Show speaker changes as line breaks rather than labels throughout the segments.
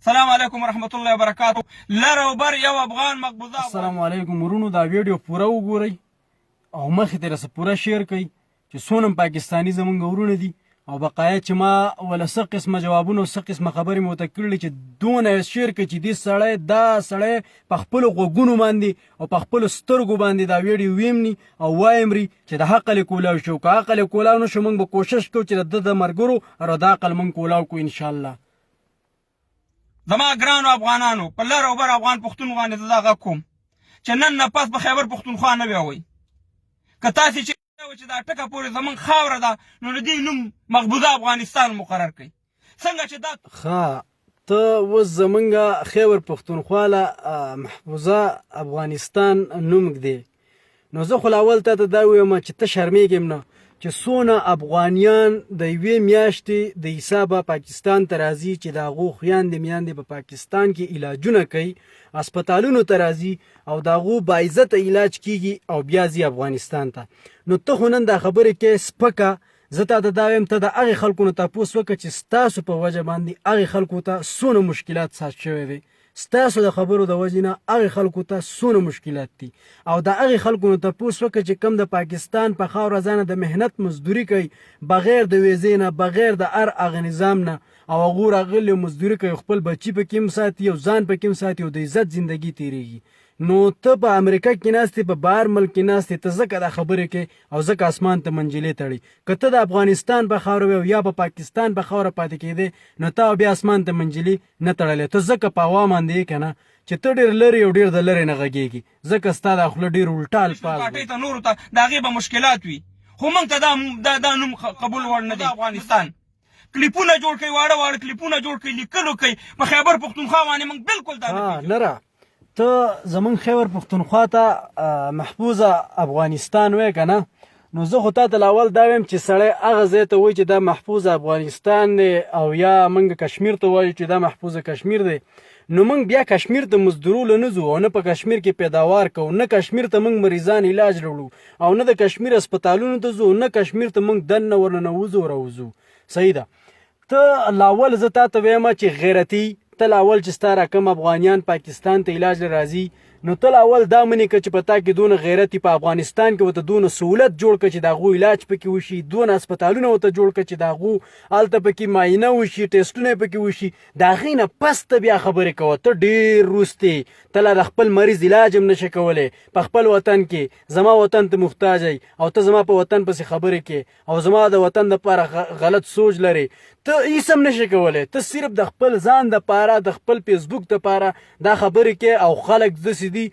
السلام علیکم ورحمت الله وبرکاتو. لر او بر یو افغان مقبوضه.
السلام علیکم ورونو، دا ویډیو پوره وګورئ او مخې ته رسه پوره شیر کړئ چې څونه پاکستاني زمونږ ورونه دي او بقایا چې ما ولا څه قسمه جوابونه او څه قسمه خبرې مو ورته کړلې چې دونه شیر کړي چې دې سړی دا سړی په خپلو غوږونو باندې او په خپلو سترګو باندې دا ویډیو ویمني او وایمري چې د حق یې کولاو شو. که عقل یې کولاو نه شو موږ به کوشش کوو چې د ملګرو او د عقل موږ کولاو کړو انشاءالله.
زما ګرانو افغانانو، په لر او بر افغان پښتون باندې زه دا غږ کوم چې نن نه پس په خیبر پښتونخوا نه ویاوئ. که تاسې چې دا ټکه پورې زمونږ خاوره ده نو د دې نوم مقبوضه افغانستان مقرر کړئ. څنګه چې دا
ښه ته اوس زمونږ خیبر پښتونخوا له محفوظه افغانستان نوم ږدې، نو زه خو اول ته دا ویم چې ته شرمېږم نه چې څونه افغانیان د یوې میاشتې د حسابه پاکستان ته راځي چې د هغو خویندې میندې په پاکستان کې علاجونه کوي، هسپتالونو ته راځي او د هغو باعزته علاج کیږي او بیا ځي افغانستان ته. نو ته خو نن دا خبرې کې سپکه، زه تا ته دا وایم ته د هغې خلکو نه تپوس وکړه چې ستاسو په وجه باندې هغې خلکو ته څونه مشکلات ساز شوی دی، ستاسو د خبرو د وجې نه هغې خلکو ته څونه مشکلات دي. او د هغې خلکو نه تپوس وکړه چې کم د پاکستان په خاوره ځانه د محنت مزدوري کوي بغیر د ویزې نه، بغیر د هر هغه نظام نه، او هغو راغلي مزدوري کوي، خپل بچي پکې هم ساتي او ځان پکې هم ساتي او د عزت زندګي تېرېږي. نو ته په امریکا کې ناستې، په بهر ملک کې ناستې، ته ځکه دا خبرې کوې او ځکه اسمان ته منجلې تړي. که ته د افغانستان په خاوره وې او یا په پاکستان په خاوره پاتې کېدې نو ته بیا اسمان ته منجلې نه تړلې. ته ځکه په هوا باندې یې که نه چې ته ډېر لرې او ډېر د لرې نه غږېږي، ځکه ستا دا خوله ډېر الټا الفاظ
پارټۍ ته نورو ته د هغې به مشکلات وي، خو موږ ته دا نوم قبول وړ نه دی. افغانستان کلیپونه جوړ کوي، واړه واړه کلیپونه جوړ کوي، لیکلو کوي په خیبر پښتونخوا باندې. موږ بالکل دا
نه را ته زمونږ خیبر پښتونخوا ته محفوظه افغانستان وایې که نه، نو زه خو تا ته اول دا وایم چې سړی هغه ځای ته وایي چې دا محفوظ افغانستان دی او یا موږ کشمیر ته وایو چې دا محفوظ کشمیر دی. نو موږ بیا کشمیر ته مزدورولو نه ځو او نه په کشمیر کې پیداوار کوو، نه کشمیر ته موږ مریضان علاج راوړو او نه د کشمیر هسپتالونو ته ځو، نه کشمیر ته موږ دننه ورننوځو او راوځو. صحیح ده. ته لاول زه تا ته وایم چې غیرتي ته لاول چې ستا راکم افغانیان پاکستان ته علاج له راځي نو ته لاول دا منې که چې په تا کې دونه غیرت په افغانستان کې ورته دونه سهولت جوړ کړه چې د هغو علاج پکې وشي، دونه هسپتالونه ورته جوړ کړه چې د هغو هلته پکې معاینه وشي، ټیسټونه یې پکې وشي. د هغې نه پس ته بیا خبرې کوه. ته ډېر روست یې، ته لا د خپل مریض علاج هم نشې کولی په خپل وطن کې. زما وطن ته محتاج یې او ته زما په وطن پسې خبرې کې او زما د وطن دپاره غلط سوچ لرې. ته هیڅ هم نشې کولی، ته صرف د خپل ځان دپاره، د خپل فیسبوک دپاره دا خبرې کې او خلک داسې دي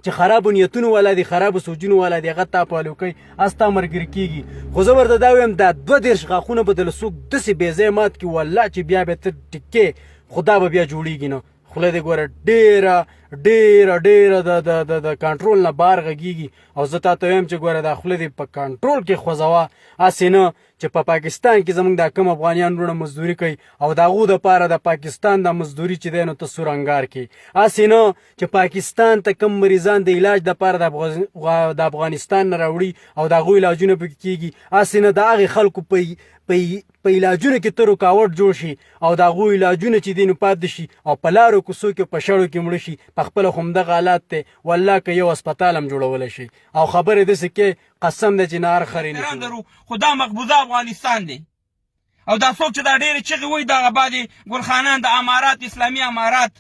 چې خرابو نیتونو والا دي، خرابو سوچونو والا دي، هغه تا فالو کوي، هستا ملګري کېږي. خو زه ورته دا وایم دا 22 غاښونه به دله څوک داسې بې ځایه مات کړي والله چې بیا به ته ټیکې خو دا به بیا جوړېږي نه. خوله دې ګوره ډېره ډېره ډېره د کنټرول نه بار غږېږي او زه تا ته وایم چې ګوره دا خوله دې په کنټرول کې خوځوه، هسې نه چې په پاکستان کې زموږ دا کم افغانیان وروڼه مزدوري کوي او د هغو دپاره د پاکستان دا مزدوري چې دی نو ته سور انګار کې، هسې نه چې پاکستان ته کم مریضان د علاج دپاره د افغانستان نه راوړي او د هغو علاجونه پکې کېږي، هسې نه د هغې خلکو په علاجونو کې ته رکاوټ جوړ شي او د هغو علاجونه چې دی نو پاتې شي او په لارو کوڅو کې په شړو کې مړه شي. په خپله خو همدغه حالات دی، والله که یو هسپتال هم جوړولی شي او خبرې داسې کې قسم دی چې نهار خرې نه
شي. خو دا مقبوضه افغانستان دی او دا څوک چې دا ډېرې چغې وایي دغه بعدې ګلخانان د امارات، اسلامي امارات،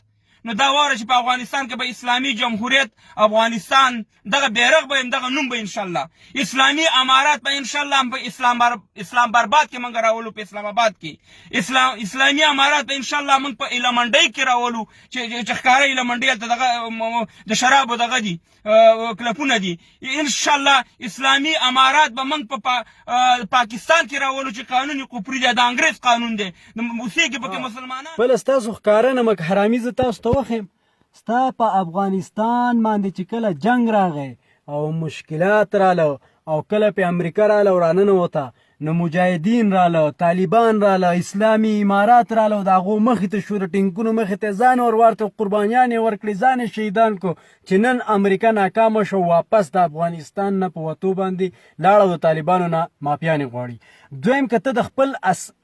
نو دا واره چې په افغانستان کې به اسلامي جمهوریت افغانستان دغه بیرغ به دغه نوم به انشاءالله اسلامي امارات به انشاءالله په اسلام برباد کې موږ راولو، په اسلام آباد کې اسلامي امارات به انشاءالله موږ په ایلمنډۍ کې راولو چې ښکاره ایلمنډۍ هلته دغه د شرابو دغه دي کلپونه دي. انشاءالله اسلامي امارات به موږ په پاکستان کې راولو چې قانون کفري دی، د انګریز قانون دی، اوسېږي پکې مسلمانان.
بله ستاسو ښکاره نمک حرامي زه تاسو ته وښیم. ستا په افغانستان باندې چې کله جنگ راغی او مشکلات راله او کله په امریکا راله او راننوته نو مجاهدین راله، طالبان راله، اسلامي امارات راله او د هغو مخې ته شو، د ټینکونو مخې ته ځان ورته قربانیان یې ورکړې، ځان یې شهیدان کو چې نن امریکا ناکامه شو، واپس د افغانستان نه په وتو باندې لاړه او د طالبانو نه مافیانې غواړي. دویم که ته د خپل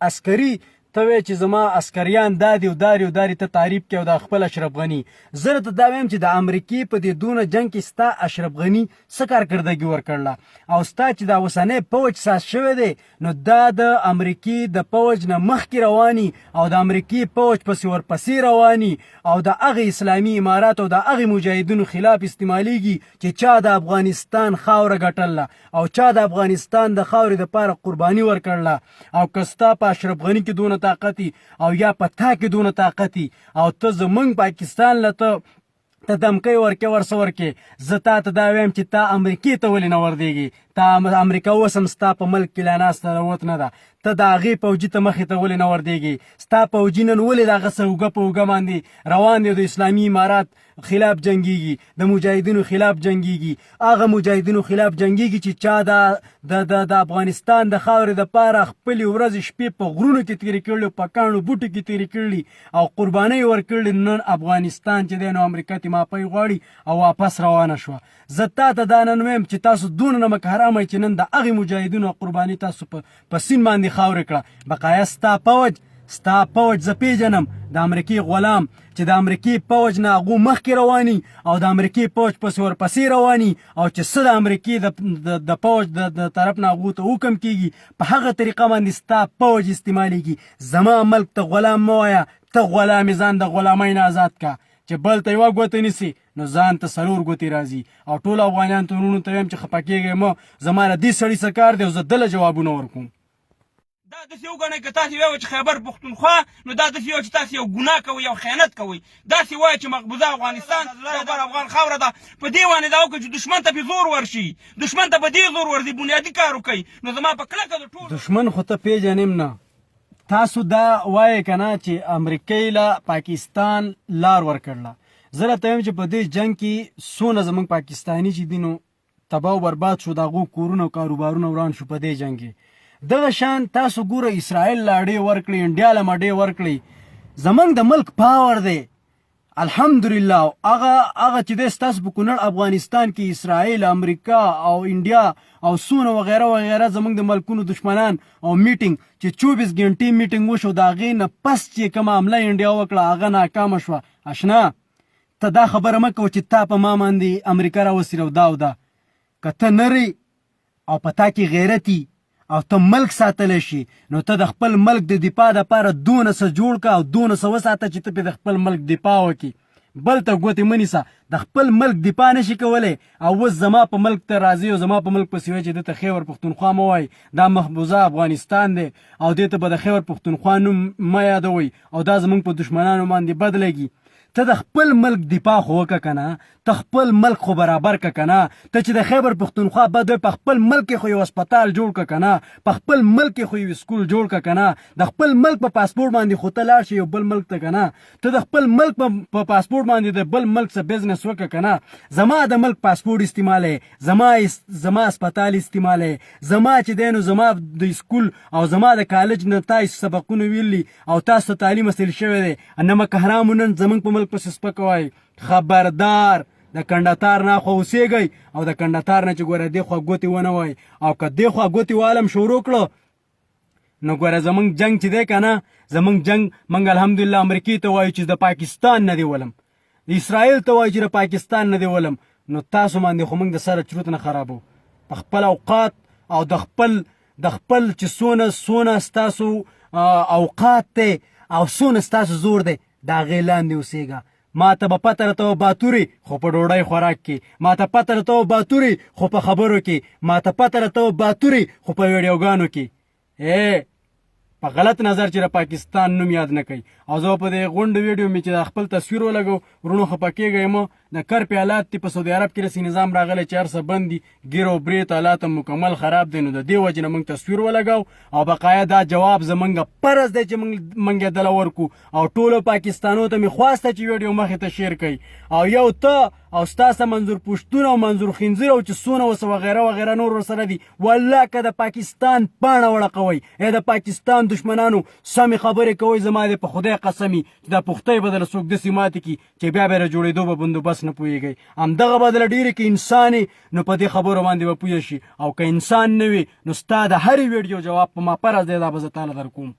عسکري ته وایې چې زما عسکریان دا دي او داري ته تعریف کوې او دا خپل اشرف غني. زه درته دا وایم چې د امریکې په دې دونه جنګ کې ستا اشرف غني څه کارکردګي ورکړله او ستا چې دا اوسنی پوج ساس شوی دی نو دا د امریکې د پوج نه مخکې رواني او د امریکې پوج پسې ورپسې رواني او د هغې اسلامي امارات او د هغې مجاهدینو خلاف استعمالیږي چې چا د افغانستان خاوره ګټله او چا د افغانستان د خاورې دپاره قرباني ورکړله. او که ستا په اشرف غني کې دونه طاقتي او یا په تا کې دونه طاقتي او ته زمونږ پاکستان له ته دمکۍ ورکې ورسه ورکې زه تا ته دا وایم چې تا امریکې ته ولې نه وردېږي. تا امریکا اوس هم ستا په ملک کې لا ناسته راوت نه ده. ته د هغې پوجي ته مخې ته ولې نه وردېږي. ستا پوجي نن ولې د هغه څه اوږه په اوږه باندې روان دی د اسلامي امارات خلاف جنګیږي د مجاهدینو خلاف جنګیږي هغه مجاهدینو خلاف جنګیږي چې چا د افغانستان د خاورې دپاره خپلې ورځې شپې په غرونو کې تېرې کړلي په کاڼو بوټو کې تېرې کړلي او قربانۍ ورکړلي. نن افغانستان چې دی نو امریکا ته ماپۍ غواړي او واپس روانه شوه. زه تا ته دا نن وایم چې تاسو دونه نمک حرامه چې نن د هغې مجاهدینو قرباني تاسو په سین باندې خاورې کړه. بقایا ستا پوج زه پیژنم د امریکې غلام چې د امریکې پوج نه هغو مخکې رواني او د امریکې پوج پسې ورپسې رواني او چې څه د امریکې د پوج د طرف نه هغو ته حکم کېږي په هغه طریقه باندې ستا پوج استعمالیږي. زما ملک ته غلام مه وایه ته غلام ځان د غلامۍ نه آزاد که چې بل ته یوه ګوته نیسي نو ځان ته 4 ګوتې راځي. او ټول افغانیان ته ورونو ته وایم چې خفه کېږئ مه زما له دې سړي څه کار دی او زه دله جوابونه ورکوم.
دا داسې وګڼئ که تاسې وایئ چې خیبر پښتونخوا نو دا داسې وایئ چې تاسې یو ګناه کوئ یو خیانت کوئ. داسې وایئ چې مقبوضه افغانستان د افغان خاوره ده په دې باندې دا وکړئ چې دښمن ته پې زور ورشي دښمن ته په دې زور ورځي بنیادي کار وکړئ. نو زما په کلکه د ټول
دښمن خو ته پیژنم نه. تاسو دا وایئ که نه چې امریکۍ له پاکستان لار ورکړله. زه راته وایم چې په دې جنګ کې څونه زموږ پاکستاني چې دي نو تباه و برباد شو د هغو کورونه او کاروبارونه وران شو په دې جنګ کې. دغه شان تاسو ګوره اسرائیل له اډې ورکړئ انډیا له اډې ورکړئ. زموږ د ملک پاور دی الحمدلله. هغه چې دی ستاسو په کونړ افغانستان کې اسرائیل امریکا او انډیا او څونه وغیره وغیره زموږ د ملکونو دشمنان او میټینګ چې 24 غنټې میټینګ وشو د هغې نه پس چې کومه حمله انډیا وکړه هغه ناکامه شوه. اشنا ته دا خبره مه کوه چې تا په ما باندې امریکا راوسیره او دا که ته نری او په تا کې غیرتي او ته ملک ساتلی شي نو ته د خپل ملک د دفاع دپاره دونه څه جوړ که او دونه څه وساته چې ته پې د خپل ملک دفاع وکړي. بل ته ګوتې مه نیسه. د خپل ملک دفاع نشي کولی او اوس زما په ملک ته راځي او زما په ملک پسې وایي چې دته خیبر پښتونخوا مه وایي دا محبوظه افغانستان دی او دې ته به د خیبر پښتونخوا نوم مه یادوئ او دا زموږ په دښمنانو باندې بد لګي. ته د خپل ملک دفاع خو وکړه که نه ته خپل ملک خو برابر که که نه ته چې د خیبر پښتونخوا بد وایي په خپل ملک کې خو یو هسپتال جوړ که که نه په خپل ملک کې خو یو سکول جوړ که که نه د خپل ملک په پاسپورټ باندې خو ته لاړ شي یو بل ملک ته که نه ته د خپل ملک په پاسپورټ باندې د بل ملک څه بزنس وکړه که نه. زما د ملک پاسپورټ استعمالی زما هسپتال استعمالی زما چې دی نو زما د سکول او زما د کالج نه تاسو سبقونه ویلي او تاسو تعلیم حاصل شوی دی. نمک حرامو نن زموږ په ملک پسې سپکه وایي. خبردار د کنډتار نه خو اوسېږئ او د کنډتار نه چې ګوره دې خوا ګوتې ونه وایي او که دې خوا ګوتې والم شروع کړو نو ګوره زموږ جنګ چې دی که نه زموږ جنګ موږ الحمدلله امریکې ته وایو چې د پاکستان نه دې ولم د اسرائیل ته وایو چې د پاکستان نه دې ولم نو تاسو باندې خو موږ د سره چروت نه خرابو. په خپل اوقات او د خپل چې څونه ستاسو اوقات دی او څونه ستاسو زور دی د هغې لاندې اوسېږه. ما ته به پته راته وه باتوري خو په ډوډۍ خوراک کې ما ته پته راته وه باتوري خو په خبرو کې ما ته پته راته وه باتوري خو په ویډیوګانو کې. په غلط نظر چې د پاکستان نوم یاد نه کوي. او زه په دې غونډ ویډیو مې چې د خپل تصویر ولګو ورونو خفه کېږئ مه. د کرپې حالات دي په سعودي عرب کې رسي نظام راغلی چې هر څه بند دي ګیر او برېت حالات هم مکمل خراب دی نو د دې وجې نه موږ تصویر ولګو او بقایا دا جواب زمونږ فرض دی چې موږ یې دله ورکو او ټولو پاکستانو ته مې خواسته چې ویډیو مخې ته شیر کوي او یو ته او ستاسو منظور پښتون او منظور خنزیر او چې څونه وسه وغیره وغیره نور ورسره دي والله که د پاکستان پاڼه وړقوئ د پاکستان دشمنانو سمې خبرې کوئ زما دې په خدای قسمي چې دا پختۍ به دله څوک داسې ماتې کړي چې بیا به یې جوړېدو به بندوبست نه پوهېږئ. همدغه به دله ډېرې کې انسان نو په دې خبرو باندې به پوه شي او که انسان نه وي نو ستا د هرې ویډیو جواب په ما فرض دی دا به زه تاله در کوم.